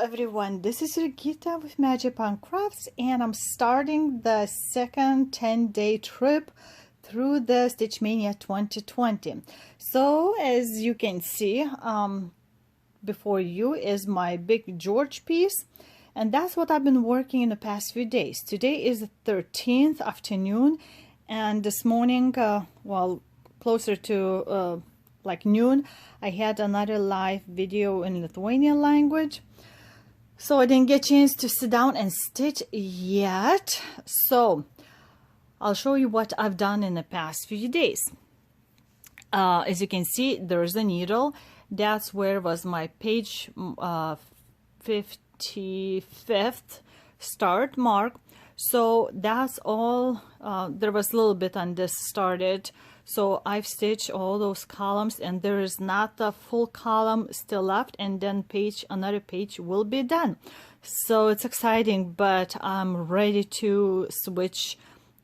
everyone, this is Jurgita with Magic on Crafts, and I'm starting the second 10-day trip through the StitchMaynia 2020. So as you can see, before you is my big George piece, and that's what I've been working in the past few days. Today is the 13th afternoon, and this morning, well, closer to like noon, I had another live video in Lithuanian language. So I didn't get a chance to sit down and stitch yet. So I'll show you what I've done in the past few days. As you can see, there's a needle. That's where was my page 55th start mark. So that's all. There was a little bit on this started. So I've stitched all those columns, and there is not a full column still left, and then another page will be done. So it's exciting, but I'm ready to switch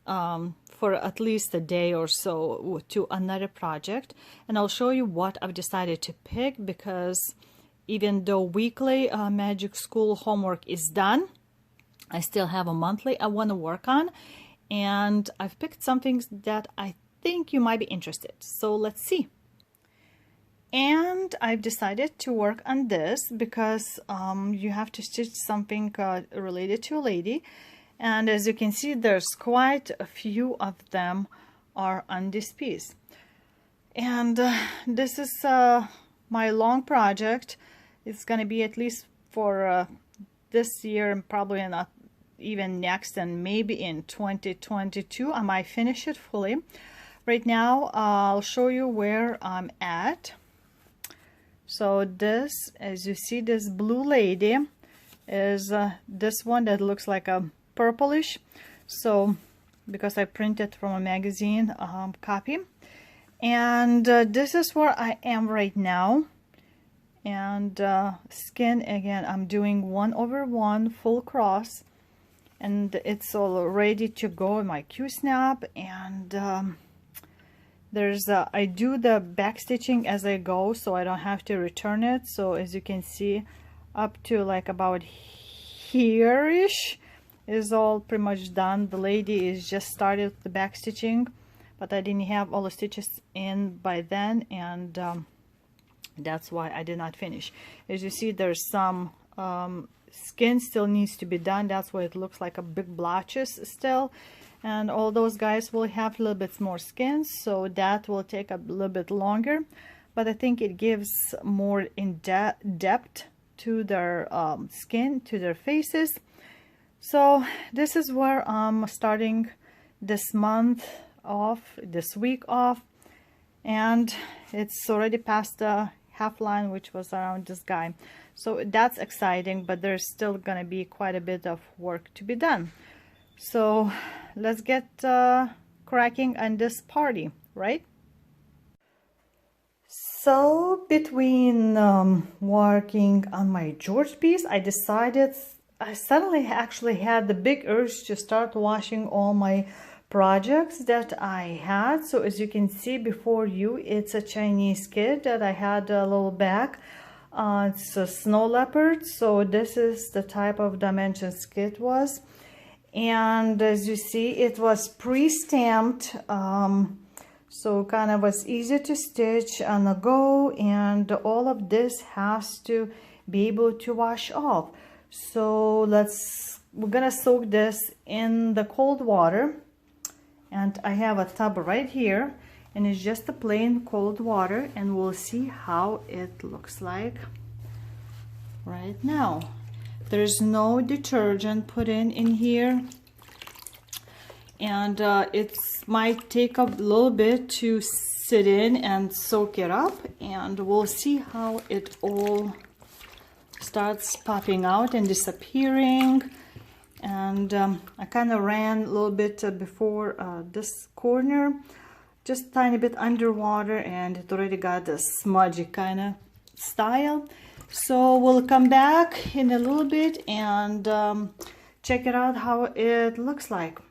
for at least a day or so to another project, and I'll show you what I've decided to pick, because even though weekly magic school homework is done, I still have a monthly I want to work on, and I've picked some things that I think you might be interested. So let's see. And I've decided to work on this because you have to stitch something related to a lady, and as you can see, there's quite a few of them are on this piece. And this is my long project. It's going to be at least for this year, and probably not even next, and maybe in 2022 I might finish it fully. Right now I'll show you where I'm at. So this, as you see, this blue lady is this one that looks like a purplish, so because I printed from a magazine copy, and this is where I am right now. And skin, again, I'm doing 1/1 full cross, and it's all ready to go in my Q-snap. And there's I do the back stitching as I go, so I don't have to return it. So as you can see, up to like about here-ish is all pretty much done. The lady is just started the back stitching, but I didn't have all the stitches in by then, and that's why I did not finish. As you see, there's some skin still needs to be done. That's why it looks like a big blotches still, and all those guys will have a little bit more skin, so that will take a little bit longer, but I think it gives more depth to their skin, to their faces. So this is where I'm starting this month off, this week off, and it's already past the half line, which was around this guy. So that's exciting, but there's still gonna be quite a bit of work to be done. So let's get cracking on this party, right? So between working on my George piece, I suddenly actually had the big urge to start washing all my projects that I had. So as you can see before you, it's a Chinese kit that I had a little back. It's a snow leopard, so this is the type of dimensions kit was. And as you see, it was pre-stamped, so kind of was easy to stitch on the go, and all of this has to be able to wash off. So we're gonna soak this in the cold water, and I have a tub right here, and it's just a plain cold water, and we'll see how it looks like right now. There's no detergent put in here, and it might take a little bit to sit in and soak it up, and we'll see how it all starts popping out and disappearing. And I kind of ran a little bit before this corner, just tiny bit underwater, and it already got a smudgy kind of style. So we'll come back in a little bit and check it out how it looks like.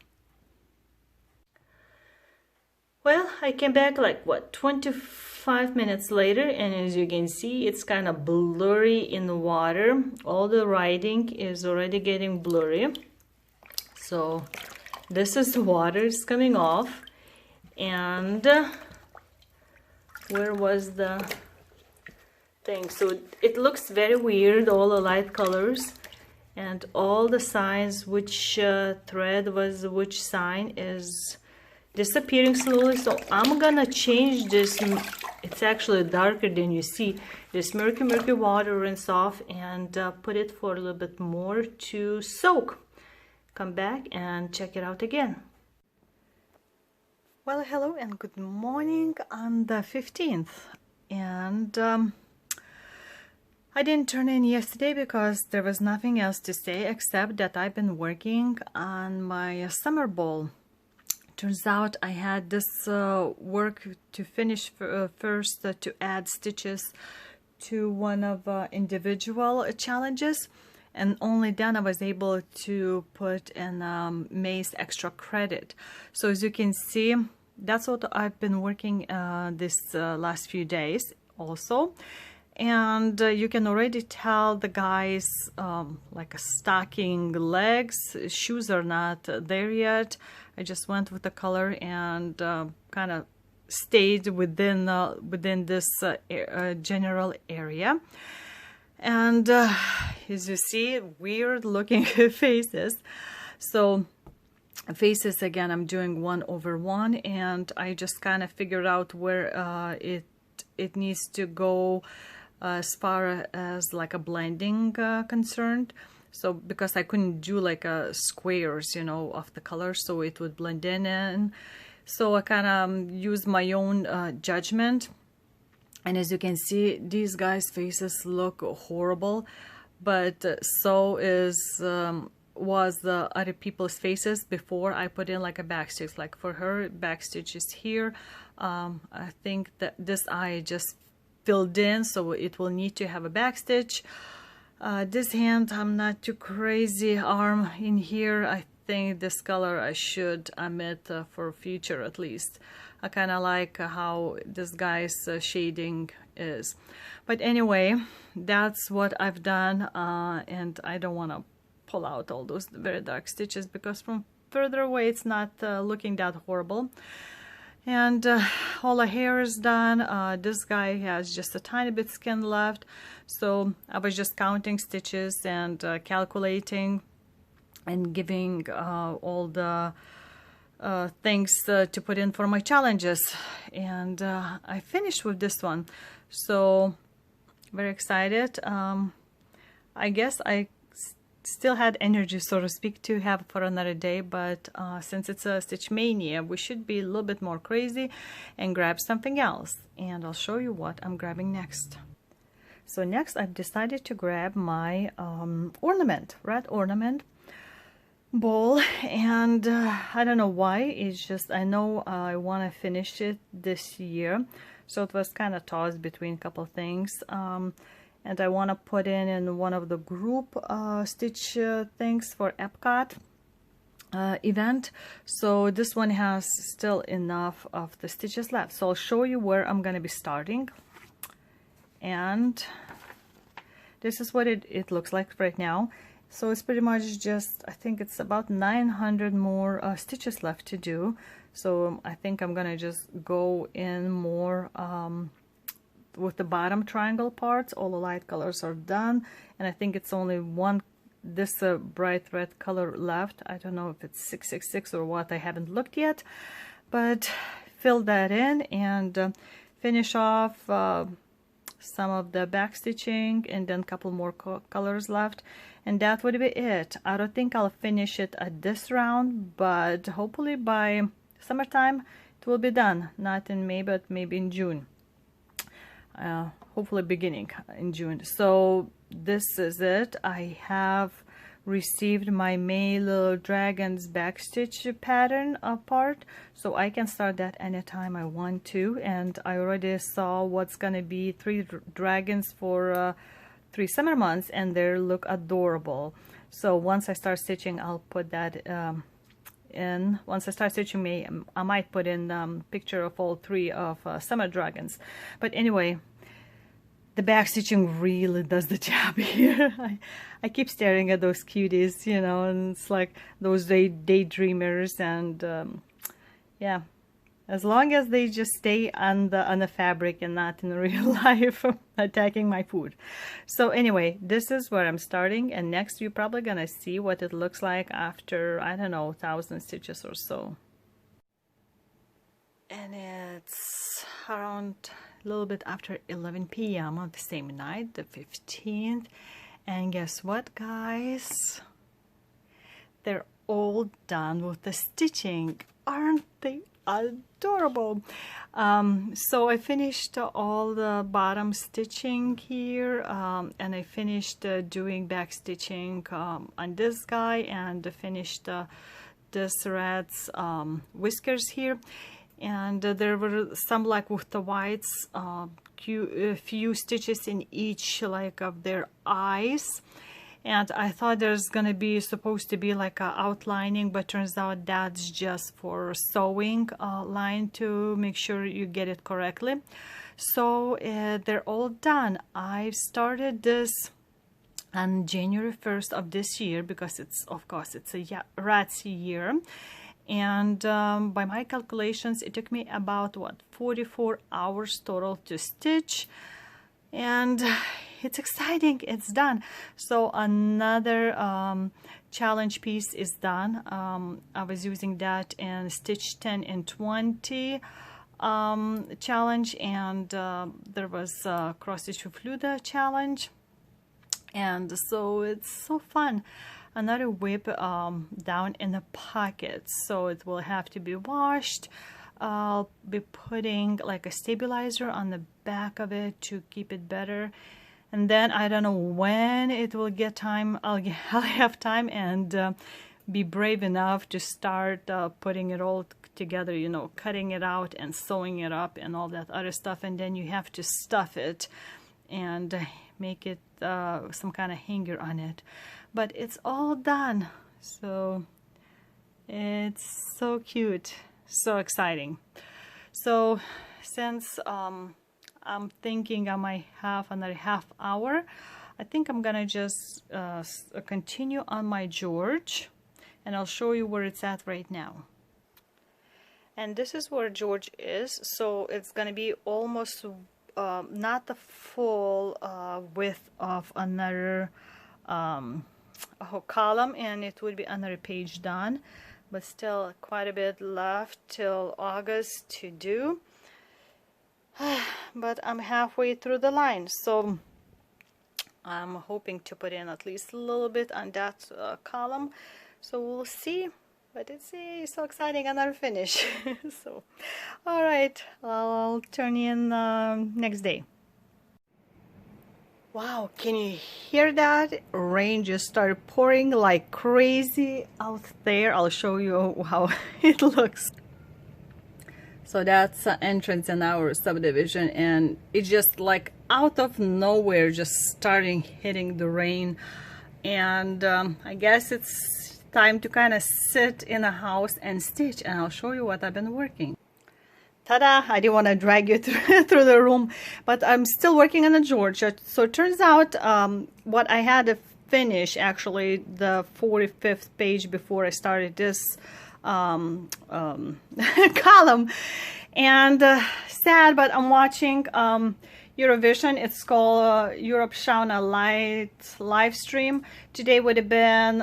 Well, I came back like what, 25 minutes later, and as you can see, it's kind of blurry in the water. All the writing is already getting blurry. So this is the water is coming off. And where was the thing? So it looks very weird, all the light colors and all the signs, which thread was which sign is disappearing slowly. So I'm gonna change this. It's actually darker than you see. This murky water, rinse off and put it for a little bit more to soak. Come back and check it out again. Well, hello and good morning on the 15th. And I didn't turn in yesterday because there was nothing else to say except that I've been working on my summer bowl. Turns out I had this work to finish first, to add stitches to one of individual challenges, and only then I was able to put in May's extra credit. So as you can see, that's what I've been working this last few days also. And you can already tell the guys like a stocking legs, shoes are not there yet. I just went with the color and kind of stayed within this general area. And as you see, weird looking faces. So faces again, I'm doing 1/1, and I just kind of figured out where it needs to go as far as like a blending concerned. So because I couldn't do like a squares, you know, of the color, so it would blend in. So I kind of used my own judgment. And as you can see, these guys' faces look horrible, but so is was the other people's faces before I put in like a backstitch. Like for her, backstitch is here. I think that this eye just filled in, so it will need to have a backstitch. This hand, I'm not too crazy. Arm in here, I think this color I should omit for future at least. I kind of like how this guy's shading is. But anyway, that's what I've done, and I don't want to pull out all those very dark stitches because from further away it's not looking that horrible. And all the hair is done. This guy has just a tiny bit skin left, so I was just counting stitches and calculating and giving all the things to put in for my challenges. And I finished with this one, so very excited. I guess I still had energy, so to speak, to have for another day, but since it's a StitchMaynia, we should be a little bit more crazy and grab something else, and I'll show you what I'm grabbing next. So next I've decided to grab my ornament, red ornament bowl, and I don't know why, it's just I know I want to finish it this year, so it was kind of tossed between a couple of things. And I want to put in one of the group stitch things for Epcot event. So this one has still enough of the stitches left. So I'll show you where I'm going to be starting. And this is what it looks like right now. So it's pretty much just, I think it's about 900 more stitches left to do. So I think I'm going to just go in more with the bottom triangle parts. All the light colors are done, and I think it's only one this bright red color left. I don't know if it's 666 or what, I haven't looked yet, but fill that in and finish off some of the back stitching, and then a couple more colors left, and that would be it. I don't think I'll finish it at this round, but hopefully by summertime it will be done. Not in May, but maybe in June. Hopefully beginning in June. So this is it. I have received my May little dragons backstitch pattern part, so I can start that anytime I want to. And I already saw what's gonna be 3 dragons for 3 summer months, and they look adorable. So once I start stitching, I'll put that in, once I start stitching, I might put in picture of all three of summer dragons. But anyway, the back stitching really does the job here. I keep staring at those cuties, you know, and it's like those daydreamers, and yeah, as long as they just stay on the fabric and not in real life attacking my food. So anyway, this is where I'm starting, and next you're probably gonna see what it looks like after, I don't know, 1,000 stitches or so. And it's around a little bit after 11 p.m. on the same night, the 15th, and guess what, guys? They're all done with the stitching. Aren't they adorable? So I finished all the bottom stitching here, and I finished doing back stitching on this guy, and finished this rat's whiskers here. And there were some like with the whites, few stitches in each like of their eyes, and I thought there's gonna be supposed to be like a outlining, but turns out that's just for sewing line to make sure you get it correctly. So they're all done. I started this on January 1st of this year because it's, of course, it's a rat's year. And by my calculations, it took me about, what, 44 hours total to stitch. And it's exciting, it's done. So another challenge piece is done. I was using that in Stitch 10 and 20 challenge, and there was Cross Stitch with Luda challenge. And so it's so fun. Another whip down in the pocket, so it will have to be washed. I'll be putting like a stabilizer on the back of it to keep it better, and then I don't know when it will get time. I'll have time and be brave enough to start putting it all together, you know, cutting it out and sewing it up and all that other stuff, and then you have to stuff it and make it some kind of hanger on it. But it's all done, so it's so cute, so exciting. So since I'm thinking I might have another half hour, I think I'm gonna just continue on my George, and I'll show you where it's at right now. And this is where George is, so it's gonna be almost not the full width of another column, and it would be another page done, but still quite a bit left till August to do. But I'm halfway through the line, so I'm hoping to put in at least a little bit on that column, so we'll see. But it's so exciting, another finish. So all right, I'll turn in next day. Wow, can you hear that? Rain just started pouring like crazy out there. I'll show you how it looks. So that's the entrance in our subdivision, and it's just like out of nowhere just starting hitting the rain. And I guess it's time to kind of sit in a house and stitch, and I'll show you what I've been working. Ta-da! I didn't want to drag you through the room, but I'm still working on a Georgia. So it turns out what I had to finish, actually, the 45th page before I started this column. And sad, but I'm watching Eurovision. It's called Europe Shine a Light live stream. Today would have been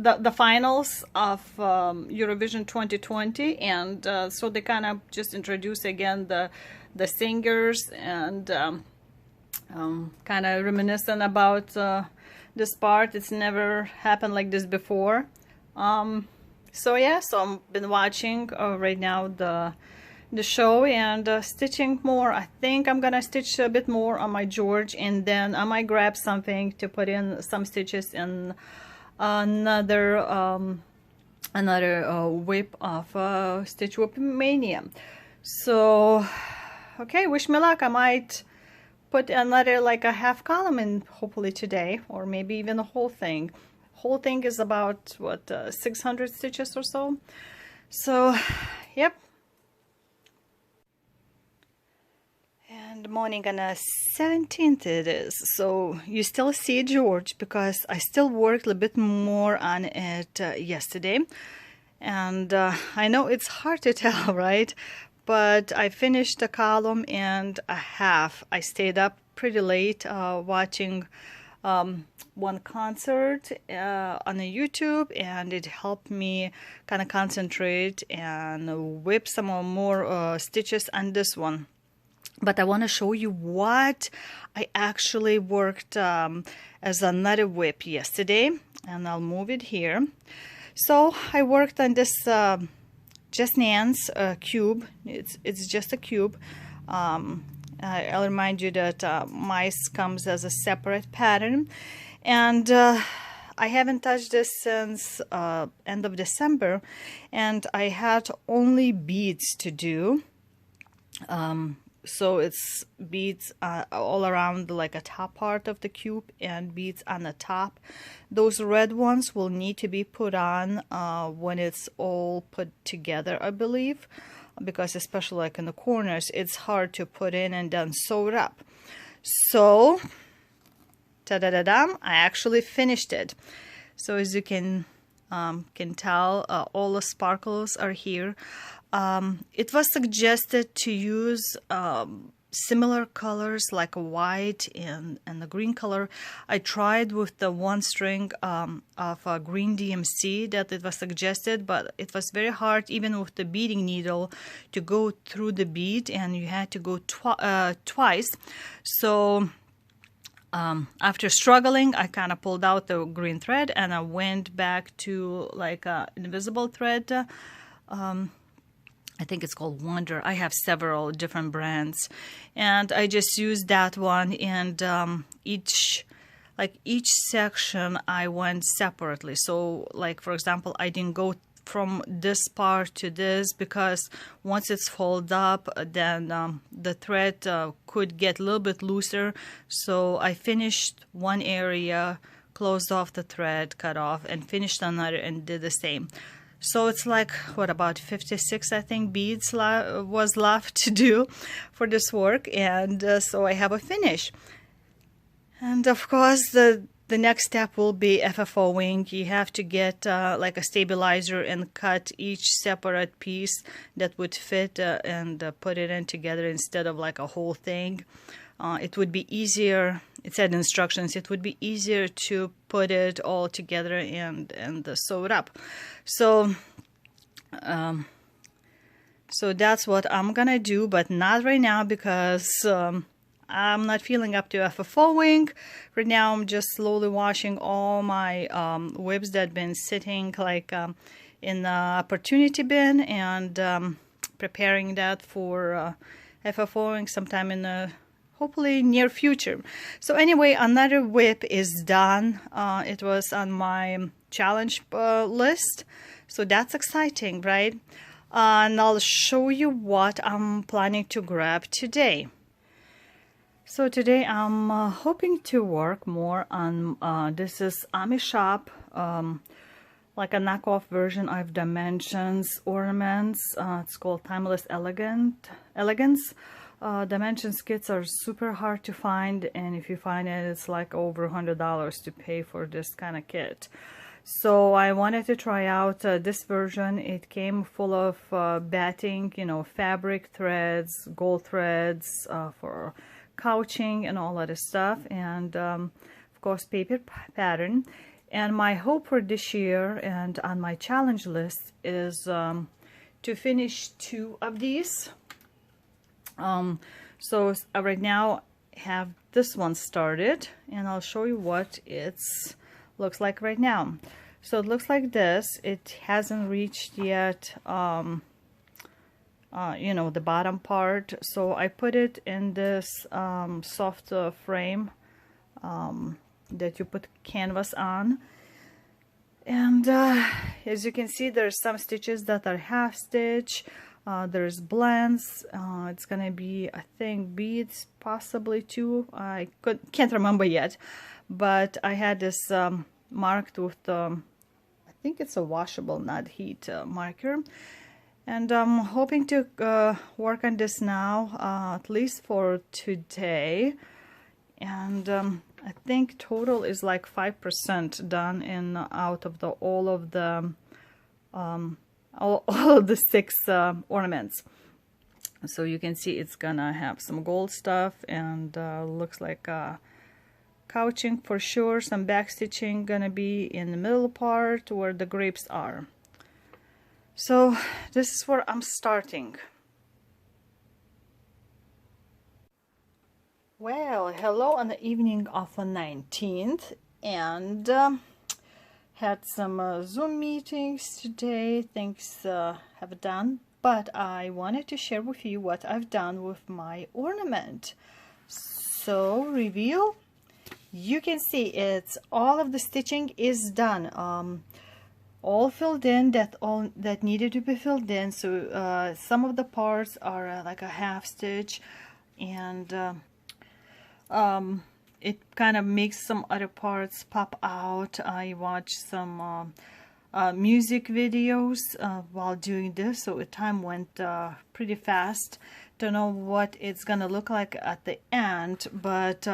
the finals of Eurovision 2020, and so they kind of just introduce again the singers, and kind of reminiscent about this part. It's never happened like this before. So yeah, so I've been watching right now the show and stitching more. I think I'm gonna stitch a bit more on my George, and then I might grab something to put in some stitches in another whip of Stitch Whip Mania. So okay, wish me luck. I might put another like a half column in hopefully today, or maybe even the whole thing. whole thing is about what 600 stitches or so. So yep. And morning on the 17th it is. So you still see George because I still worked a little bit more on it yesterday. And I know it's hard to tell, right? But I finished a column and a half. I stayed up pretty late watching one concert on a YouTube, and it helped me kind of concentrate and whip some more stitches on this one. But I want to show you what I actually worked as another whip yesterday, and I'll move it here. So I worked on this Just Nan's cube. It's just a cube. I'll remind you that mice comes as a separate pattern, and I haven't touched this since end of December, and I had only beads to do. So it's beads all around like a top part of the cube and beads on the top. Those red ones will need to be put on when it's all put together, I believe, because especially like in the corners, it's hard to put in and then sew it up. So, ta-da-da-dam, I actually finished it. So as you can tell, all the sparkles are here. It was suggested to use similar colors like a white and the green color. I tried with the one string of green DMC that it was suggested, but it was very hard even with the beading needle to go through the bead, and you had to go twice. So after struggling, I kind of pulled out the green thread and I went back to like invisible thread. I think it's called Wonder. I have several different brands, and I just used that one, and each section I went separately. So like for example, I didn't go from this part to this because once it's folded up, then the thread could get a little bit looser. So I finished one area, closed off the thread, cut off, and finished another and did the same. So it's like, what, about 56, I think, beads was left to do for this work. And so I have a finish. And of course, the next step will be FFOing. You have to get like a stabilizer and cut each separate piece that would fit and put it in together instead of like a whole thing. It would be easier, it said instructions, it would be easier to put it all together and sew it up. So so that's what I'm gonna do, but not right now because I'm not feeling up to FFOing. Right now I'm just slowly washing all my whips that have been sitting like in the opportunity bin, and preparing that for FFOing sometime in the hopefully near future. So anyway, another whip is done. It was on my challenge list, so that's exciting, right? And I'll show you what I'm planning to grab today. So today I'm hoping to work more on this is Ami Shop, like a knockoff version of Dimensions ornaments. It's called Timeless Elegance. Dimensions kits are super hard to find, and if you find it, it's like over $100 to pay for this kind of kit. So I wanted to try out this version. It came full of batting, you know, fabric threads, gold threads for couching and all that stuff, and of course paper pattern. And my hope for this year and on my challenge list is to finish 2 of these. So right now I have this one started, and I'll show you what it's looks like right now. So it looks like this. It hasn't reached yet you know, the bottom part, so I put it in this soft frame that you put canvas on, and as you can see, there's some stitches that are half stitch. There's blends. It's gonna be, I think, beads, possibly 2. I can't remember yet, but I had this marked with I think it's a washable, not heat marker. And I'm hoping to work on this now, at least for today. And I think total is like 5% done in out of the all of the 6 ornaments. So you can see it's gonna have some gold stuff, and looks like couching for sure. Some back stitching gonna be in the middle part where the grapes are. So this is where I'm starting. Well, hello on the evening of the 19th, and had some Zoom meetings today. Things have done, but I wanted to share with you what I've done with my ornament. So reveal, you can see it's all of the stitching is done, all filled in, that needed to be filled in. So some of the parts are like a half stitch, and it kind of makes some other parts pop out. I watched some music videos while doing this, so the time went pretty fast. Don't know what it's gonna look like at the end, but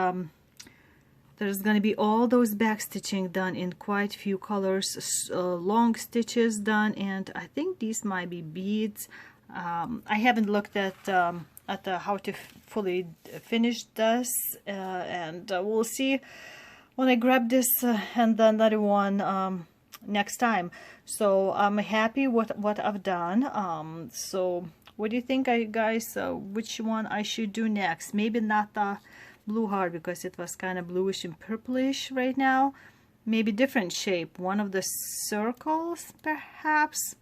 there's gonna be all those back stitching done in quite a few colors, long stitches done, and I think these might be beads. I haven't looked at how to fully finish this, and we'll see when I grab this and the another one next time. So I'm happy with what I've done. So what do you think, guys? Which one I should do next? Maybe not the blue heart, because it was kind of bluish and purplish right now. Maybe different shape, one of the circles perhaps,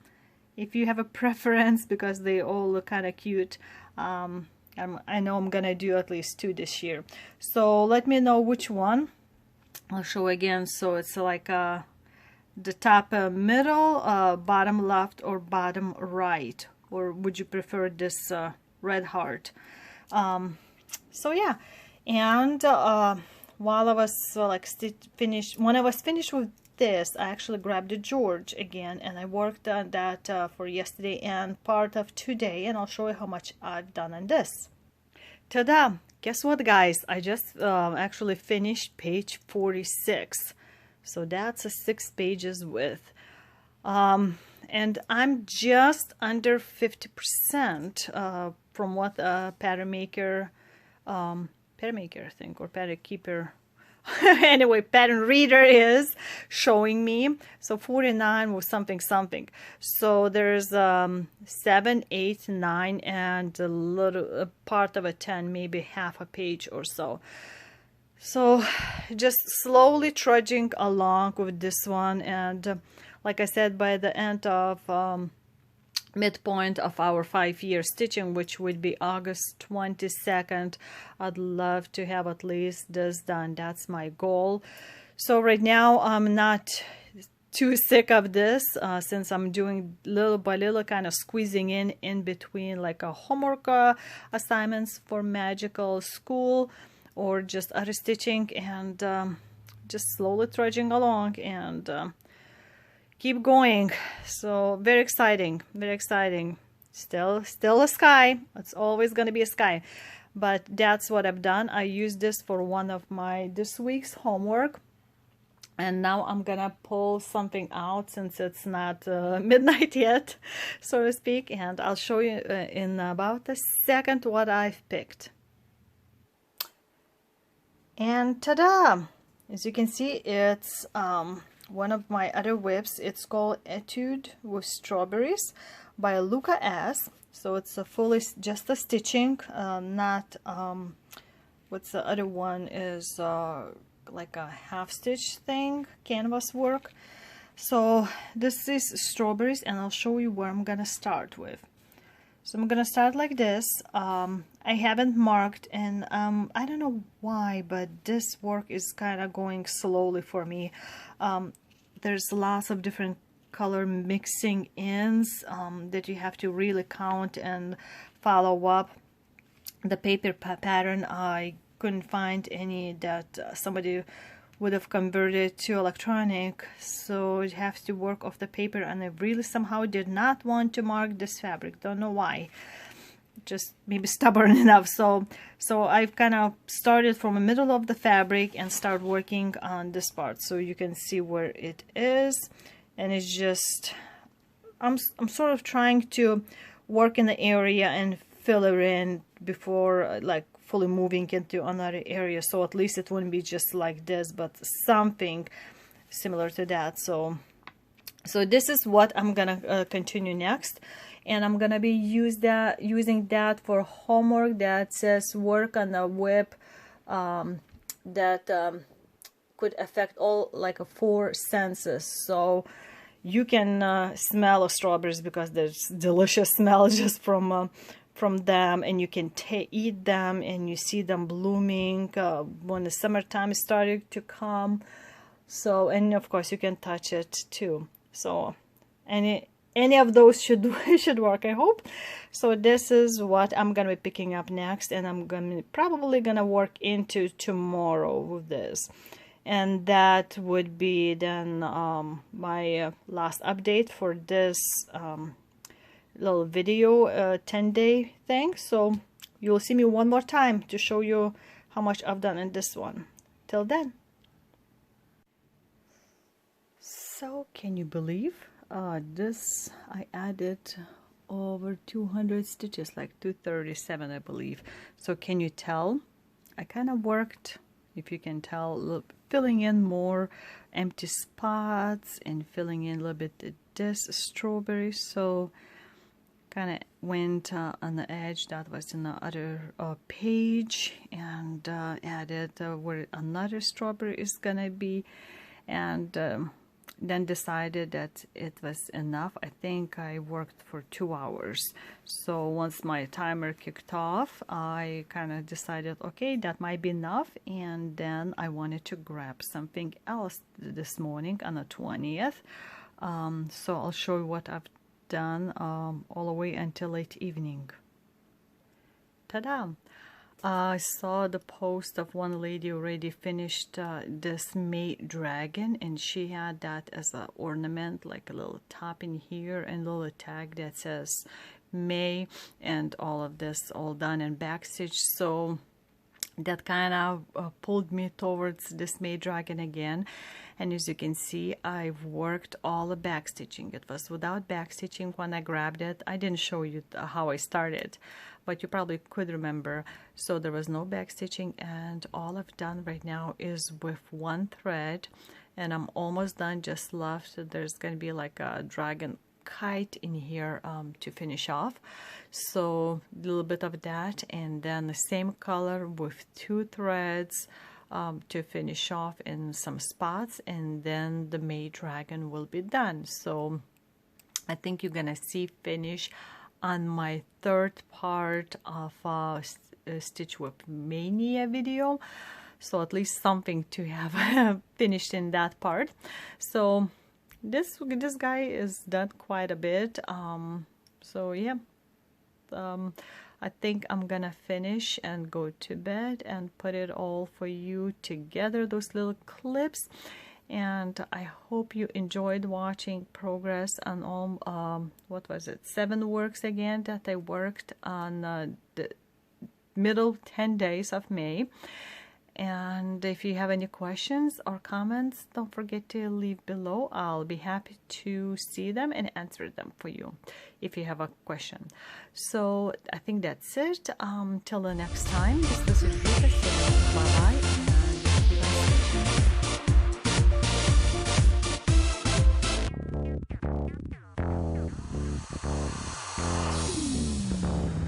if you have a preference, because they all look kind of cute. I know I'm gonna do at least 2 this year, so let me know which one. I'll show again. So it's like the top middle, bottom left, or bottom right, or would you prefer this red heart? So yeah, and while I was when I was finished with this, I actually grabbed the George again, and I worked on that for yesterday and part of today, and I'll show you how much I've done on this. Ta-da! Guess what, guys? I just actually finished page 46, so that's a 6 pages width, and I'm just under 50% from what pattern maker I think, or pattern keeper anyway, pattern reader is showing me. So 49 was something. So there's 7, 8, 9, and a little part of a 10, maybe half a page or so. So just slowly trudging along with this one, and like I said, by the end of midpoint of our 5-year stitching, which would be August 22nd, I'd love to have at least this done. That's my goal. So right now I'm not too sick of this, since I'm doing little by little, kind of squeezing in between like a homework assignments for magical school, or just other stitching, and just slowly trudging along, and keep going. So very exciting, very exciting. Still a sky. It's always going to be a sky, but that's what I've done. I used this for one of my this week's homework, and now I'm gonna pull something out, since it's not midnight yet, so to speak, and I'll show you in about a second what I've picked. And ta-da! As you can see, it's one of my other whips. It's called Etude with Strawberries by Luca S. So it's a fully just a stitching, not what's the other one is like a half stitch thing, canvas work. So this is strawberries, and I'll show you where I'm gonna start with. So I'm gonna start like this. I haven't marked, and I don't know why, but this work is kind of going slowly for me. There's lots of different color mixing ins that you have to really count and follow up. The paper pattern, I couldn't find any that somebody would have converted to electronic, so it has to work off the paper, and I really somehow did not want to mark this fabric. Don't know why, just maybe stubborn enough. So I've kind of started from the middle of the fabric and start working on this part, so you can see where it is. And it's just I'm sort of trying to work in the area and fill it in before like fully moving into another area, so at least it wouldn't be just like this, but something similar to that. So this is what I'm gonna continue next, and I'm gonna be using that for homework that says work on a whip that could affect all like 4 senses. So you can smell strawberries because there's delicious smell just from them, and you can eat them, and you see them blooming when the summertime is starting to come. So, and of course you can touch it too. So any of those should work, I hope. So this is what I'm gonna be picking up next, and I'm probably gonna work into tomorrow with this. And that would be then my last update for this little video 10-day thing. So you'll see me one more time to show you how much I've done in this one. Till then. So can you believe this? I added over 200 stitches, like 237 I believe. So can you tell I kind of worked, if you can tell, filling in more empty spots and filling in a little bit this strawberry. So kind of went on the edge that was in the other page, and added where another strawberry is gonna be, and then decided that it was enough. I think I worked for 2 hours. So once my timer kicked off, I kind of decided, okay, that might be enough. And then I wanted to grab something else this morning on the 20th. So I'll show you what I've done all the way until late evening. Ta-da! I saw the post of one lady already finished this May dragon, and she had that as an ornament, like a little top in here and a little tag that says May, and all of this all done in backstitch. So that kind of pulled me towards this May dragon again. And as you can see, I've worked all the backstitching. It was without backstitching when I grabbed it. I didn't show you how I started, but you probably could remember. So there was no backstitching, and all I've done right now is with 1 thread, and I'm almost done. Just left, there's going to be like a dragon kite in here to finish off. So a little bit of that, and then the same color with 2 threads to finish off in some spots, and then the May dragon will be done. So I think you're gonna see finish on my 3rd part of Stitch with Maynia video. So at least something to have finished in that part. So this guy is done quite a bit. So yeah, I think I'm gonna finish and go to bed and put it all for you together, those little clips. And I hope you enjoyed watching progress on all, what was it, 7 works again that I worked on the middle 10 days of May. And if you have any questions or comments, don't forget to leave below. I'll be happy to see them and answer them for you if you have a question. So I think that's it. Till the next time, this is Jurgita. Bye-bye. And